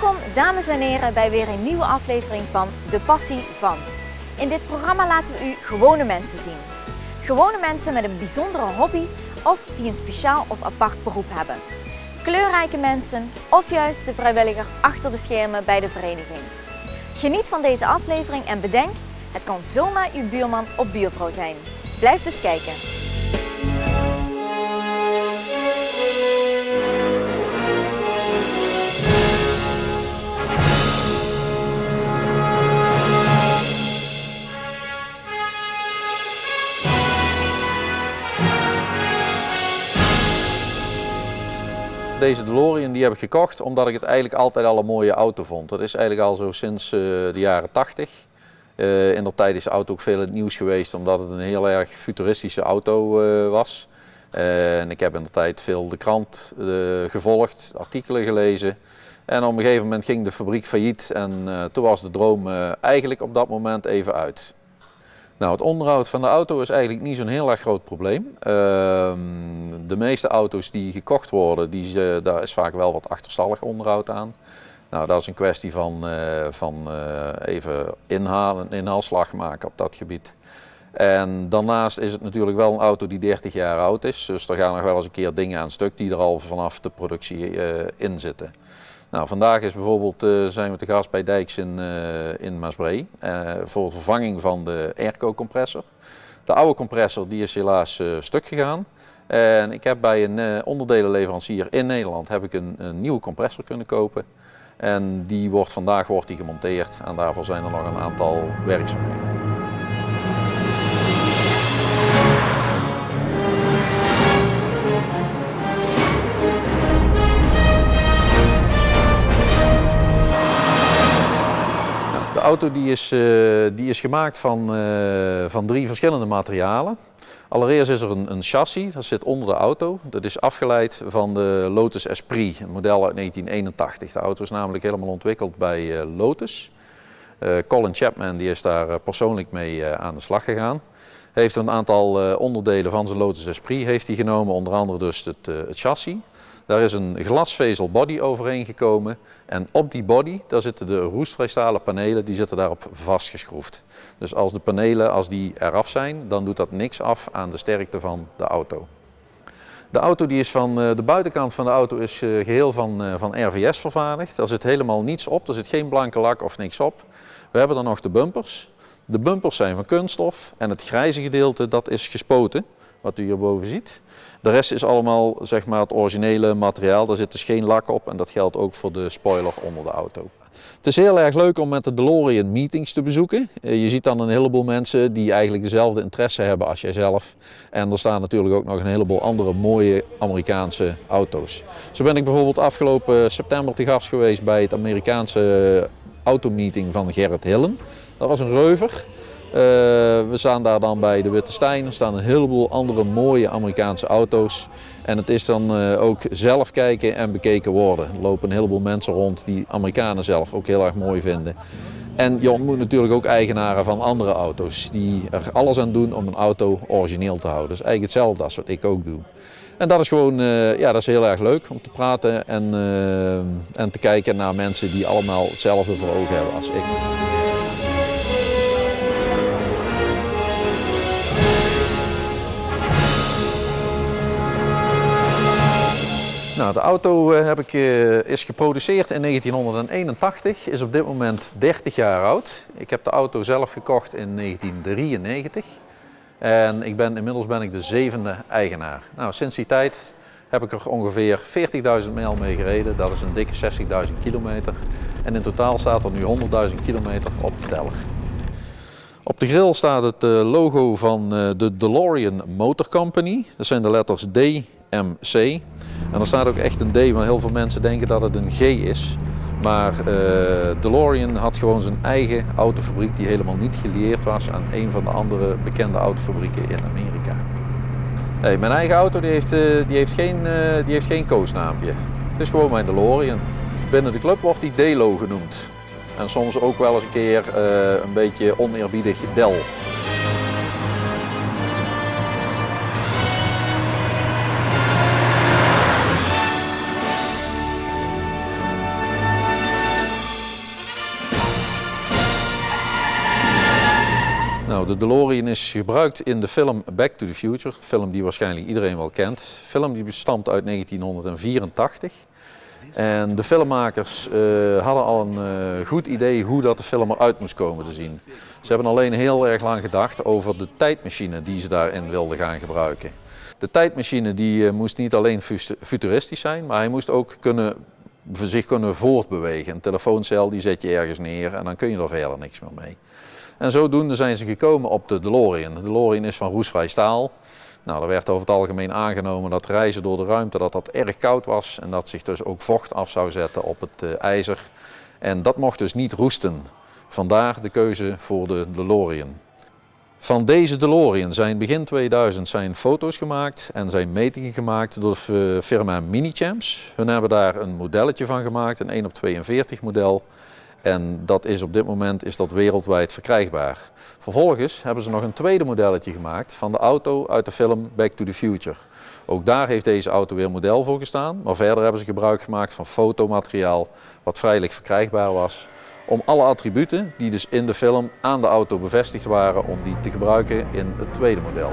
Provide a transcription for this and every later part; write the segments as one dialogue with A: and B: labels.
A: Welkom dames en heren bij weer een nieuwe aflevering van De Passie Van. In dit programma laten we u gewone mensen zien. Gewone mensen met een bijzondere hobby of die een speciaal of apart beroep hebben. Kleurrijke mensen of juist de vrijwilliger achter de schermen bij de vereniging. Geniet van deze aflevering en bedenk, het kan zomaar uw buurman of buurvrouw zijn. Blijf dus kijken.
B: Deze DeLorean die heb ik gekocht omdat ik het eigenlijk altijd al een mooie auto vond. Dat is eigenlijk al zo sinds de jaren 80. In der tijd is de auto ook veel in het nieuws geweest omdat het een heel erg futuristische auto was. En ik heb in der tijd veel de krant gevolgd, artikelen gelezen. En op een gegeven moment ging de fabriek failliet en toen was de droom eigenlijk op dat moment even uit. Nou, het onderhoud van de auto is eigenlijk niet zo'n heel erg groot probleem. De meeste auto's die gekocht worden, daar is vaak wel wat achterstallig onderhoud aan. Nou, dat is een kwestie van even inhaalslag maken op dat gebied. En daarnaast is het natuurlijk wel een auto die 30 jaar oud is. Dus er gaan nog wel eens een keer dingen aan stuk die er al vanaf de productie in zitten. Nou, vandaag is bijvoorbeeld, zijn we te gast bij Dijks in Maasbree voor de vervanging van de airco-compressor. De oude compressor die is helaas stuk gegaan. En ik heb bij een onderdelenleverancier in Nederland heb ik een nieuwe compressor kunnen kopen. En vandaag wordt die gemonteerd en daarvoor zijn er nog een aantal werkzaamheden. De auto die is gemaakt van 3 verschillende materialen. Allereerst is er een chassis, dat zit onder de auto. Dat is afgeleid van de Lotus Esprit, een model uit 1981. De auto is namelijk helemaal ontwikkeld bij Lotus. Colin Chapman die is daar persoonlijk mee aan de slag gegaan. Hij heeft een aantal onderdelen van zijn Lotus Esprit heeft hij genomen, onder andere dus het chassis. Daar is een glasvezel body overheen gekomen en op die body daar zitten de roestvrijstalen panelen, die zitten daarop vastgeschroefd. Dus als de panelen eraf zijn, dan doet dat niks af aan de sterkte van de auto. De auto die is de buitenkant van de auto is geheel van RVS vervaardigd. Daar zit helemaal niets op, er zit geen blanke lak of niks op. We hebben dan nog de bumpers. De bumpers zijn van kunststof en het grijze gedeelte dat is gespoten, wat u hierboven ziet. De rest is allemaal zeg maar, het originele materiaal, daar zit dus geen lak op en dat geldt ook voor de spoiler onder de auto. Het is heel erg leuk om met de DeLorean meetings te bezoeken. Je ziet dan een heleboel mensen die eigenlijk dezelfde interesse hebben als jijzelf. En er staan natuurlijk ook nog een heleboel andere mooie Amerikaanse auto's. Zo ben ik bijvoorbeeld afgelopen september te gast geweest bij het Amerikaanse automeeting van Gerrit Hillen. Dat was een reuver. We staan daar dan bij de Witte Stijn, er staan een heleboel andere mooie Amerikaanse auto's. En het is dan ook zelf kijken en bekeken worden. Er lopen een heleboel mensen rond die Amerikanen zelf ook heel erg mooi vinden. En je ontmoet natuurlijk ook eigenaren van andere auto's die er alles aan doen om een auto origineel te houden. Dat is eigenlijk hetzelfde als wat ik ook doe. En dat is gewoon dat is heel erg leuk om te praten en te kijken naar mensen die allemaal hetzelfde voor ogen hebben als ik. Nou, de auto is geproduceerd in 1981, is op dit moment 30 jaar oud. Ik heb de auto zelf gekocht in 1993 en inmiddels ben ik de 7e eigenaar. Nou, sinds die tijd heb ik er ongeveer 40.000 mijl mee gereden, dat is een dikke 60.000 kilometer. En in totaal staat er nu 100.000 kilometer op de teller. Op de grill staat het logo van de DeLorean Motor Company, dat zijn de letters D, M, C. En er staat ook echt een D, want heel veel mensen denken dat het een G is. Maar DeLorean had gewoon zijn eigen autofabriek die helemaal niet gelieerd was aan een van de andere bekende autofabrieken in Amerika. Hey, mijn eigen auto die heeft geen koosnaampje. Het is gewoon mijn DeLorean. Binnen de club wordt die Delo genoemd. En soms ook wel eens een keer een beetje oneerbiedig Del. de DeLorean is gebruikt in de film Back to the Future, een film die waarschijnlijk iedereen wel kent. De film die bestamt uit 1984. En de filmmakers hadden al een goed idee hoe dat de film eruit moest komen te zien. Ze hebben alleen heel erg lang gedacht over de tijdmachine die ze daarin wilden gaan gebruiken. De tijdmachine die moest niet alleen futuristisch zijn, maar hij moest ook zich kunnen voortbewegen. Een telefooncel die zet je ergens neer en dan kun je er verder niks meer mee. En zodoende zijn ze gekomen op de DeLorean. De DeLorean is van roestvrij staal. Nou, er werd over het algemeen aangenomen dat reizen door de ruimte dat erg koud was en dat zich dus ook vocht af zou zetten op het ijzer. En dat mocht dus niet roesten. Vandaar de keuze voor de DeLorean. Van deze DeLorean zijn begin 2000 zijn foto's gemaakt en zijn metingen gemaakt door de firma Minichamps. Hun hebben daar een modelletje van gemaakt, een 1 op 42 model. En dat is op dit moment is dat wereldwijd verkrijgbaar. Vervolgens hebben ze nog een tweede modelletje gemaakt van de auto uit de film Back to the Future. Ook daar heeft deze auto weer model voor gestaan, maar verder hebben ze gebruik gemaakt van fotomateriaal wat vrijelijk verkrijgbaar was. Om alle attributen die dus in de film aan de auto bevestigd waren, om die te gebruiken in het tweede model.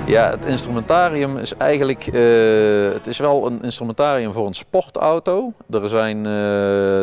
B: Ja, het instrumentarium is eigenlijk, het is wel een instrumentarium voor een sportauto. Er zijn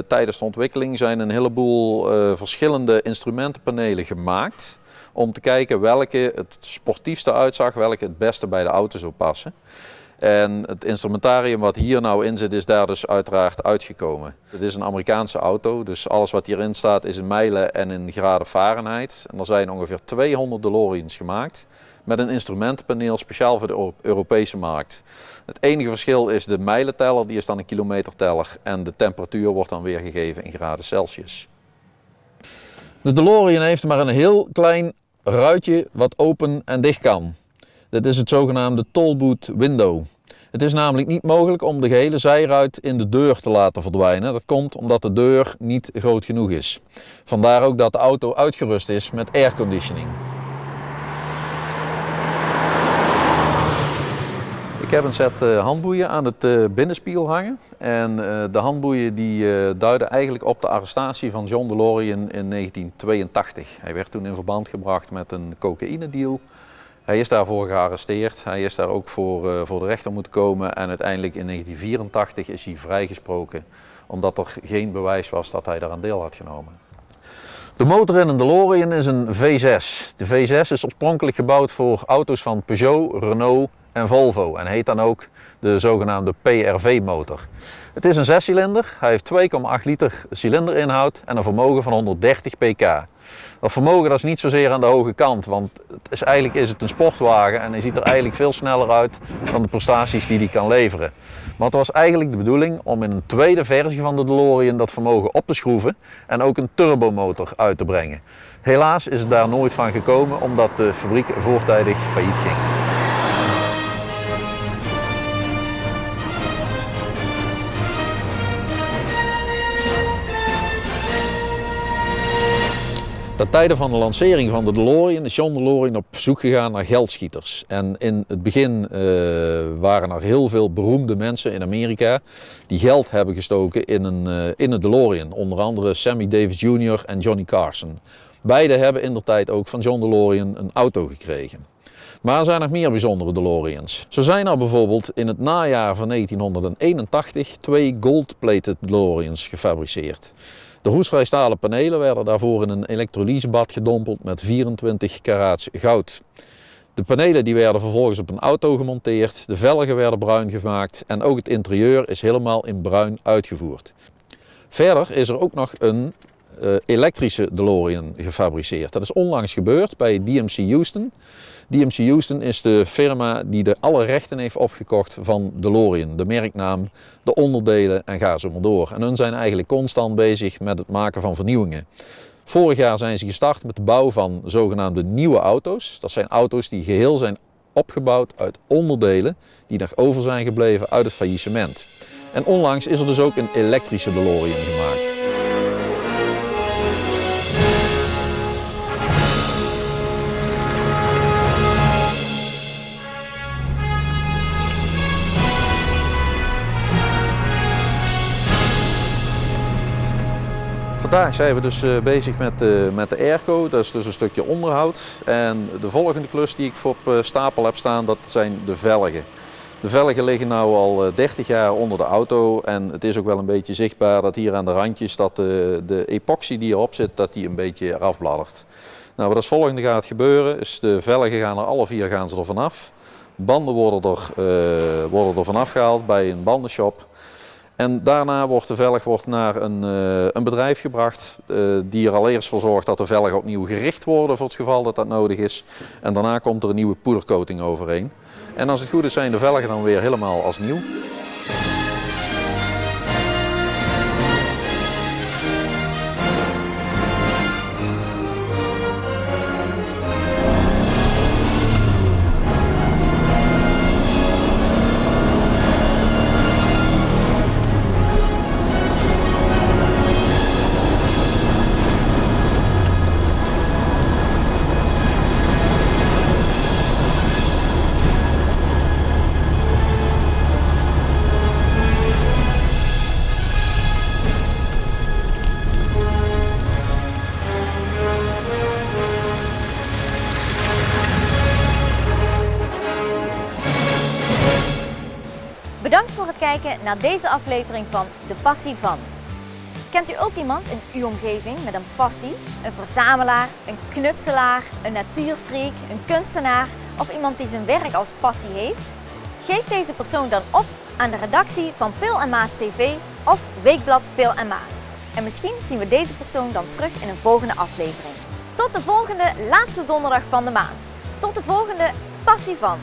B: tijdens de ontwikkeling zijn een heleboel verschillende instrumentenpanelen gemaakt. Om te kijken welke het sportiefste uitzag, welke het beste bij de auto zou passen. En het instrumentarium wat hier nou in zit is daar dus uiteraard uitgekomen. Het is een Amerikaanse auto, dus alles wat hierin staat is in mijlen en in graden Fahrenheit. En er zijn ongeveer 200 DeLoreans gemaakt met een instrumentenpaneel speciaal voor de Europese markt. Het enige verschil is de mijlenteller, die is dan een kilometerteller en de temperatuur wordt dan weer gegeven in graden Celsius. De DeLorean heeft maar een heel klein ruitje wat open en dicht kan. Dit is het zogenaamde tollbooth window. Het is namelijk niet mogelijk om de gehele zijruit in de deur te laten verdwijnen. Dat komt omdat de deur niet groot genoeg is. Vandaar ook dat de auto uitgerust is met airconditioning. Ik heb een set handboeien aan het binnenspiegel hangen. En de handboeien die duiden eigenlijk op de arrestatie van John DeLorean in 1982. Hij werd toen in verband gebracht met een cocaïnedeal. Hij is daarvoor gearresteerd, hij is daar ook voor de rechter moeten komen en uiteindelijk in 1984 is hij vrijgesproken omdat er geen bewijs was dat hij daaraan deel had genomen. De motor in een DeLorean is een V6. De V6 is oorspronkelijk gebouwd voor auto's van Peugeot, Renault en Volvo en heet dan ook de zogenaamde PRV-motor. Het is een 6-cilinder, hij heeft 2,8 liter cilinderinhoud en een vermogen van 130 pk. Dat vermogen dat is niet zozeer aan de hoge kant, want eigenlijk is het een sportwagen en hij ziet er eigenlijk veel sneller uit dan de prestaties die hij kan leveren. Maar het was eigenlijk de bedoeling om in een tweede versie van de DeLorean dat vermogen op te schroeven en ook een turbomotor uit te brengen. Helaas is het daar nooit van gekomen omdat de fabriek voortijdig failliet ging. Ten tijde van de lancering van de DeLorean is John DeLorean op zoek gegaan naar geldschieters. En in het begin waren er heel veel beroemde mensen in Amerika die geld hebben gestoken in een DeLorean. Onder andere Sammy Davis Jr. en Johnny Carson. Beide hebben indertijd ook van John DeLorean een auto gekregen. Maar er zijn nog meer bijzondere DeLoreans. Zo zijn er bijvoorbeeld in het najaar van 1981 2 gold-plated DeLoreans gefabriceerd. De roestvrij stalen panelen werden daarvoor in een elektrolysebad gedompeld met 24 karaats goud. De panelen die werden vervolgens op een auto gemonteerd, de velgen werden bruin gemaakt en ook het interieur is helemaal in bruin uitgevoerd. Verder is er ook nog een elektrische DeLorean gefabriceerd. Dat is onlangs gebeurd bij DMC Houston. DMC Houston is de firma die alle rechten heeft opgekocht van DeLorean. De merknaam, de onderdelen en ga zo maar door. En hun zijn eigenlijk constant bezig met het maken van vernieuwingen. Vorig jaar zijn ze gestart met de bouw van zogenaamde nieuwe auto's. Dat zijn auto's die geheel zijn opgebouwd uit onderdelen die nog over zijn gebleven uit het faillissement. En onlangs is er dus ook een elektrische DeLorean gemaakt. Vandaag zijn we dus bezig met de airco, dat is dus een stukje onderhoud. En de volgende klus die ik op stapel heb staan, dat zijn de velgen. De velgen liggen nu al 30 jaar onder de auto en het is ook wel een beetje zichtbaar dat hier aan de randjes dat de epoxy die erop zit, dat die een beetje eraf bladdert. Nou, wat als volgende gaat gebeuren is de velgen gaan er alle 4 gaan ze er vanaf. Banden worden er vanaf gehaald bij een bandenshop. En daarna wordt de velg naar een bedrijf gebracht die er al eerst voor zorgt dat de velgen opnieuw gericht worden voor het geval dat dat nodig is. En daarna komt er een nieuwe poedercoating overheen. En als het goed is zijn de velgen dan weer helemaal als nieuw.
A: Bedankt voor het kijken naar deze aflevering van De Passie Van. Kent u ook iemand in uw omgeving met een passie? Een verzamelaar, een knutselaar, een natuurfreak, een kunstenaar of iemand die zijn werk als passie heeft? Geef deze persoon dan op aan de redactie van Pil en Maas TV of Weekblad Pil en Maas. En misschien zien we deze persoon dan terug in een volgende aflevering. Tot de volgende laatste donderdag van de maand. Tot de volgende Passie Van.